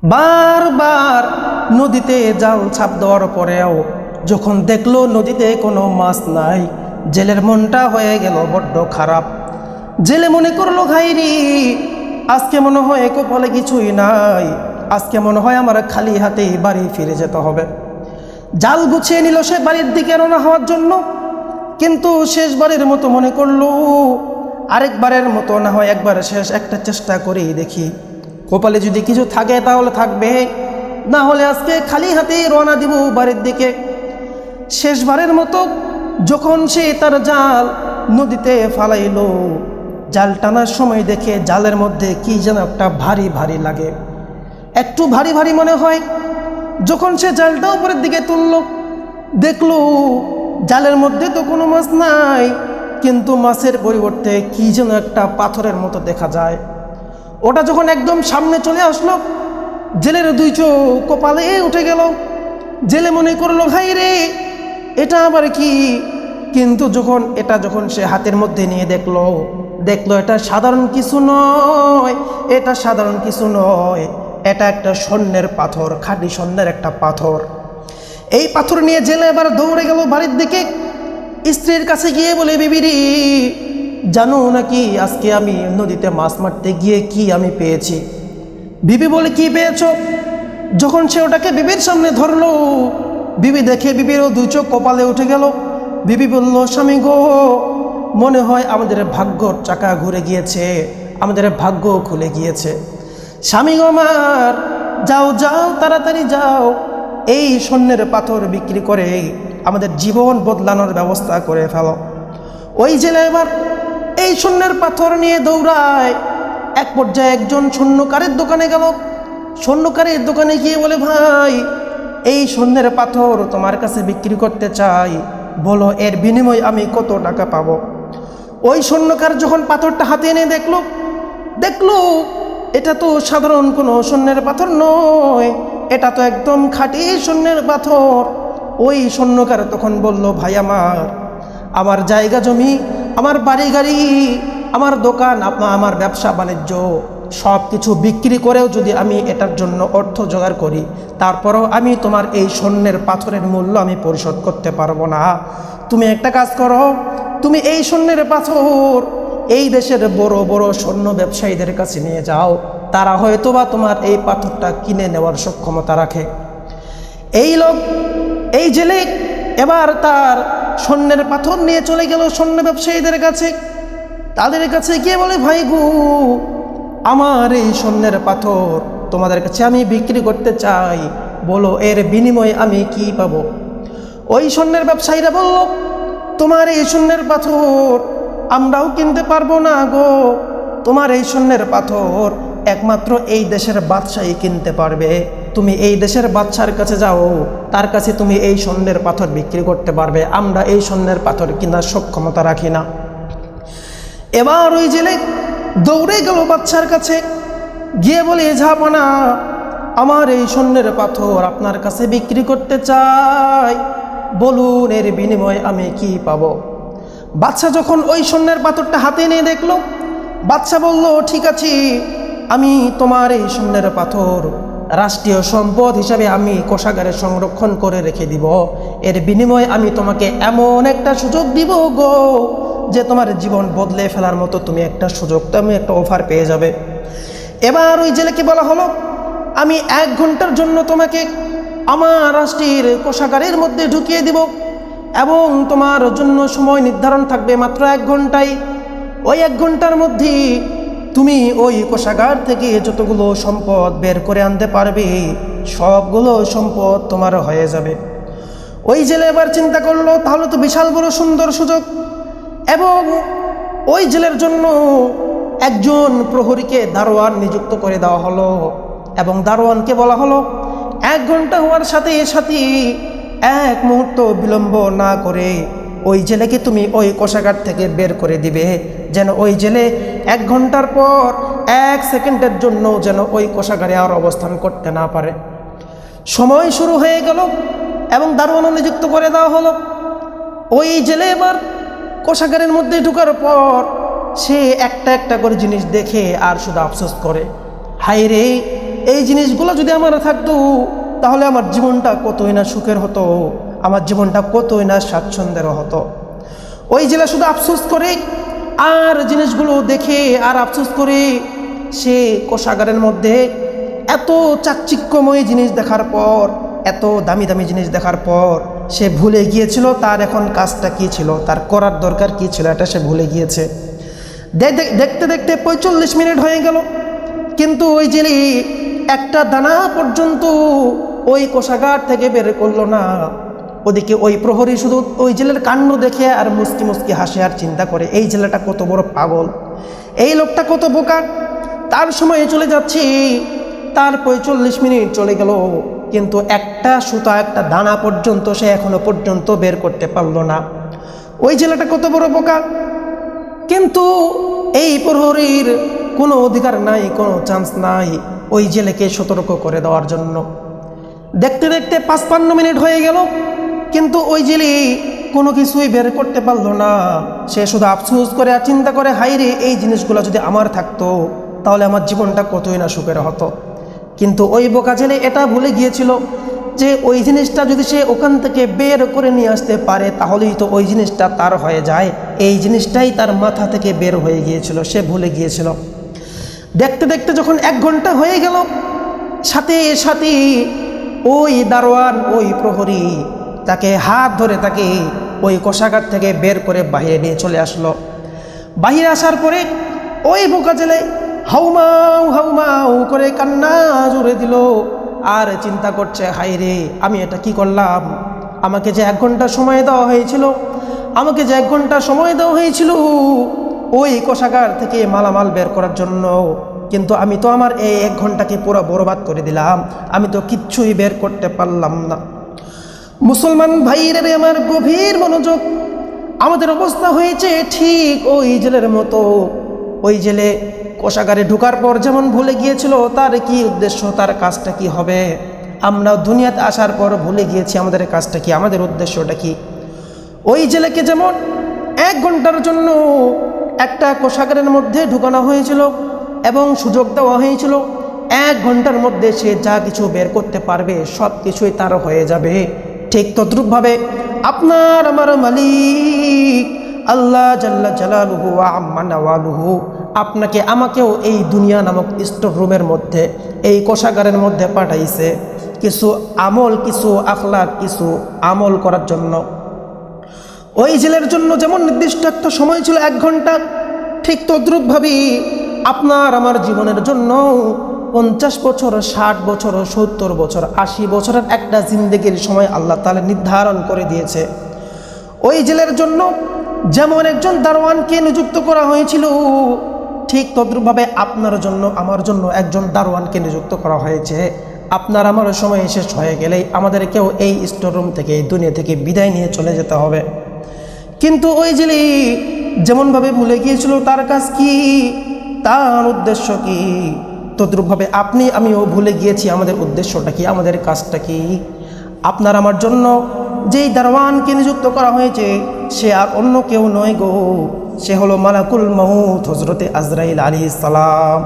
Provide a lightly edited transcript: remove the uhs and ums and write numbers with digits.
বারবার নদীতে জাল ছাপ দেওয়ার পরেও যখন দেখলো নদীতে কোনো মাছ নাই, জেলের মনটা হয়ে গেল বড্ড খারাপ। জেলে মনে করলো, ঘাইরি আজকে মনে হয় কপালে কিছুই নাই, আজকে মনে হয় আমার খালি হাতেই বাড়ি ফিরে যেতে হবে। জাল গুছিয়ে নিল সে বাড়ির দিকে রওনা হওয়ার জন্য, কিন্তু শেষবারের মতো মনে করলো আরেকবারের মতো না হয় একবার শেষ একটা চেষ্টা করেই দেখি, কপালে যদি কিছু থাকে তাহলে থাকবে, না হলে আজকে খালি হাতেই রওনা দিব বাড়ির দিকে। শেষবারের মতো যখন সে তার জাল নদীতে ফালাইলো, জাল টানার সময় দেখে জালের মধ্যে কি যেন একটা ভারী ভারী লাগে, একটু ভারী ভারী মনে হয়। যখন সে জালটা উপরের দিকে তুলল, দেখলো জালের মধ্যে তো কোনো মাছ নাই, কিন্তু মাছের পরিবর্তে কি যেন একটা পাথরের মতো দেখা যায়। ওটা যখন একদম সামনে চলে আসলো, জেলের দুই চোখ কপালে উঠে গেল। জেলে মনে করলো, ভাই রে এটা আবার কি? কিন্তু যখন সে হাতের মধ্যে নিয়ে দেখলো এটা সাধারণ কিছু নয়, এটা সাধারণ কিছু নয়, এটা একটা স্বর্ণের পাথর, খাঁটি স্বর্ণের একটা পাথর। এই পাথর নিয়ে জেলে এবার দৌড়ে গেল বাড়ির দিকে। স্ত্রীর কাছে গিয়ে বলে, বিবিরি জানো নাকি আজকে আমি নদীতে মাছ মারতে গিয়ে কি আমি পেয়েছি? বিবি বলে, কি পেয়েছো? যখন সে ওটাকে বিবির সামনে ধরলো, বিবি দেখে বিবিরও দুই চোখ কপালে উঠে গেল। বিবি বলল, স্বামী গো, মনে হয় আমাদের ভাগ্যর চাকা ঘুরে গিয়েছে, আমাদের ভাগ্য খুলে গিয়েছে। স্বামী গো আমার, যাও যাও তাড়াতাড়ি যাও, এই স্বর্ণের পাথর বিক্রি করে আমাদের জীবন বদলানোর ব্যবস্থা করে ফেলো। ওই জেলে এবার এই স্বর্ণের পাথর নিয়ে দৌড়ায়। এক পর্যায়ে একজন স্বর্ণকারের দোকানে গেল। স্বর্ণকারের দোকানে গিয়ে বলে, ভাই এই স্বর্ণের পাথর তোমার কাছে বিক্রি করতে চাই, বলো এর বিনিময়ে আমি কত টাকা পাবো। ওই স্বর্ণকার যখন পাথরটা হাতে এনে দেখলো এটা তো সাধারণ কোনো স্বর্ণের পাথর নয়, এটা তো একদম খাঁটি স্বর্ণের পাথর। ওই স্বর্ণকার তখন বলল, ভাই আমার জায়গা জমি, আমার বাড়ি গাড়ি, আমার দোকান, আমার ব্যবসা বাণিজ্য সব কিছু বিক্রি করেও যদি আমি এটার জন্য অর্থ জোগাড় করি, তারপরেও আমি তোমার এই স্বর্ণের পাথরের মূল্য আমি পরিশোধ করতে পারবো না। তুমি একটা কাজ করো, তুমি এই স্বর্ণের পাথর এই দেশের বড় বড় স্বর্ণ ব্যবসায়ীদের কাছে নিয়ে যাও, তারা হয়তোবা তোমার এই পাথরটা কিনে নেওয়ার সক্ষমতা রাখে। এই জেলে এবার তার স্বর্ণের পাথর নিয়ে চলে গেল স্বর্ণ ব্যবসায়ীদের কাছে। তাদের কাছে গিয়ে বলে, ভাই গো, আমার এই স্বর্ণের পাথর তোমাদের কাছে আমি বিক্রি করতে চাই, বলো এর বিনিময়ে আমি কি পাবো? ওই স্বর্ণের ব্যবসায়ীরা বলল, তোমার এই স্বর্ণের পাথর আমরাও কিনতে পারবো না গো, তোমার এই স্বর্ণের পাথর একমাত্র এই দেশের বাদশাহী কিনতে পারবে। তুমি এই দেশের বাদশার কাছে যাও, তার কাছে তুমি এই স্বর্ণের পাথর বিক্রি করতে পারবে, আমরা এই স্বর্ণের পাথর কেনার সক্ষমতা রাখি না। এবার ওই জেলে দৌড়ে গেল বাদশার কাছে, গিয়ে বলে, জাহাপনা আমার এই স্বর্ণের পাথর আপনার কাছে বিক্রি করতে চাই, বলুন এর বিনিময়ে আমি কি পাবো? বাদশা যখন ওই স্বর্ণের পাথরটা হাতে নিয়ে দেখলো, বাদশা বলল, ঠিক আছে, আমি তোমার এই স্বর্ণের পাথর রাষ্ট্রীয় সম্পদ হিসাবে আমি কোষাগারে সংরক্ষণ করে রেখে দিব, এর বিনিময়ে আমি তোমাকে এমন একটা সুযোগ দিব গো, যে তোমার জীবন বদলে ফেলার মতো তুমি একটা সুযোগ, তুমি একটা অফার পেয়ে যাবে। এবার ওই জেলেকে বলা হলো, আমি 1 ঘন্টার জন্য তোমাকে আমার রাষ্ট্রের কোষাগারের মধ্যে ঢুকিয়ে দিব, এবং তোমার জন্য সময় নির্ধারণ থাকবে মাত্র 1 ঘন্টাই। ওই 1 ঘন্টার মধ্যে তুমি ওই কোষাগার থেকে যতগুলো সম্পদ বের করে আনতে পারবে, সবগুলো সম্পদ তোমার হয়ে যাবে। ওই জেলে এবার চিন্তা করলো, তাহলে তো বিশাল বড় সুন্দর সুযোগ, এবং ওই জেলের জন্য একজন প্রহরীকে দারোয়ান নিযুক্ত করে দেওয়া হলো, এবং দারোয়ানকে বলা হলো 1 ঘন্টা হওয়ার সাথে সাথে 1 মুহূর্ত বিলম্ব না করে ওই জেলেকে তুমি ওই কোষাগার থেকে বের করে দিবে, যেন ওই জেলে 1 ঘন্টার পর 1 সেকেন্ডের জন্য যেন ওই কোষাগারে আর অবস্থান করতে না পারে। সময় শুরু হয়ে গেল এবং দারোয়ানও নিযুক্ত করে দেওয়া হলো। ওই জেলে এবার কোষাগারের মধ্যে ঢোকার পর সে একটা একটা করে জিনিস দেখে আর শুধু আফসোস করে, হায় রে এই জিনিসগুলো যদি আমার থাকতো তাহলে আমার জীবনটা কতই না সুখের হতো, আমার জীবনটা কতই না স্বাচ্ছন্দ্যের হতো। ওই জেলে শুধু আফসোস করে আর জিনিসগুলো দেখে আর আফসোস করে সে কোষাগারের মধ্যে এত চাকচিক্যময় জিনিস দেখার পর, এত দামি দামি জিনিস দেখার পর সে ভুলে গিয়েছিল তার এখন কাজটা কী ছিল, তার করার দরকার কী ছিল, এটা সে ভুলে গিয়েছে। দেখতে দেখতে 45 মিনিট হয়ে গেল, কিন্তু ওই জেলে একটা দানা পর্যন্ত ওই কোষাগার থেকে বের করলো না। ওদিকে ওই প্রহরী শুধু ওই জেলের কাণ্ড দেখে আর মুস্কি মুস্কি হাসে আর চিন্তা করে এই জেলেটা কত বড় পাগল, এই লোকটা কত বোকা। তার সময় চলে যাচ্ছে, তার 45 মিনিট চলে গেল, কিন্তু একটা সুতা একটা দানা পর্যন্ত সে এখনো পর্যন্ত বের করতে পারলো না। ওই জেলেটা কত বড় বোকা। কিন্তু এই প্রহরীর কোনো অধিকার নাই, কোনো চান্স নাই ওই জেলেকে সতর্ক করে দেওয়ার জন্য। দেখতে দেখতে 55 মিনিট হয়ে গেল, কিন্তু ওই জেলে কোনো কিছুই বের করতে পারলো না। সে শুধু আফসোস করে আর চিন্তা করে, হাইরে এই জিনিসগুলো যদি আমার থাকতো তাহলে আমার জীবনটা কতই না সুখের হতো। কিন্তু ওই বোকা জেলে এটা ভুলে গিয়েছিল যে ওই জিনিসটা যদি সে ওখান থেকে বের করে নিয়ে আসতে পারে তাহলেই তো ওই জিনিসটা তার হয়ে যায়। এই জিনিসটাই তার মাথা থেকে বের হয়ে গিয়েছিল, সে ভুলে গিয়েছিল। দেখতে দেখতে যখন 1 ঘন্টা হয়ে গেল, সাথে সাথে ওই দারোয়ান, ওই প্রহরী তাকে হাত ধরে তাকে ওই কোষাগার থেকে বের করে বাইরে নিয়ে চলে আসলো। বাইরে আসার পরে ওই বোকা জেলে হাউমাউ হাউমাউ করে কান্না জুড়ে দিল আর চিন্তা করছে, হায়রে আমি এটা কি করলাম, আমাকে যে 1 ঘন্টা সময় দেওয়া হয়েছিল, আমাকে যে 1 ঘন্টা সময় দেওয়া হয়েছিল ওই কোষাগার থেকে মালামাল বের করার জন্য, কিন্তু আমি তো আমার এই 1 ঘন্টাকে পুরো বরবাদ করে দিলাম, আমি তো কিচ্ছুই বের করতে পারলাম না। মুসলমান ভাইরা আমার গভীর মনোযোগ, আমাদের অবস্থা হয়েছে ঠিক ওই জেলের মতো। ওই জেলে কোষাগারে ঢোকার পর যেমন ভুলে গিয়েছিল তার কি উদ্দেশ্য, তার কাজটা কি হবে, আমরা দুনিয়াতে আসার পর ভুলে গিয়েছি আমাদের কাজটা কি, আমাদের উদ্দেশ্যটা কি। ওই জেলেকে যেমন 1 ঘন্টার জন্য একটা কোষাগারের মধ্যে ঢুকানো হয়েছিল এবং সুযোগ দেওয়া হয়েছিল 1 ঘন্টার মধ্যে সে যা কিছু বের করতে পারবে সব কিছুই তার হয়ে যাবে, ঠিক তদ্রূপভাবে আপনার আমার মালিক আল্লাহ জাল্লা জালালুহু ওয়া আম্মা নাওয়ালুহু আপনাকে আমাকেও এই দুনিয়া নামক স্টোর রুমের মধ্যে, এই কোষাগারের মধ্যে পাঠাইছে কিছু আমল, কিছু আখলাক, কিছু আমল করার জন্য। ওই জেলের জন্য যেমন নির্দিষ্ট একটা সময় ছিল 1 ঘন্টা, ঠিক তদ্রূপভাবেই আপনার আমার জীবনের জন্য 50 বছর, 60 বছর, 70 বছর, 80 বছরের একটা জিন্দেগির সময় আল্লাহ তাআলা নির্ধারণ করে দিয়েছে। ওই জেলের জন্য যেমন একজন দারোয়ানকে নিযুক্ত করা হয়েছিল, ঠিক তদ্রূপভাবে আপনার জন্য আমার জন্য একজন দারোয়ানকে নিযুক্ত করা হয়েছে। আপনার আমার সময় শেষ হয়ে গেলেই আমাদেরকেও এই স্টোর রুম থেকে, এই দুনিয়া থেকে বিদায় নিয়ে চলে যেতে হবে। কিন্তু ওই জেলে যেমনভাবে ভুলে গিয়েছিল তার কাজ কি, তার উদ্দেশ্য কি, তদ্রূপভাবে আপনি আমিও ভুলে গিয়েছি আমাদের উদ্দেশ্যটা কি, আমাদের কাজটা কি। আপনার আমার জন্য যেই দারওয়ানকে নিযুক্ত করা হয়েছে সে আর অন্য কেউ নয় গো, সে হলো মালাকুল মউত হযরতে আজরাইল আলাইহিস সালাম।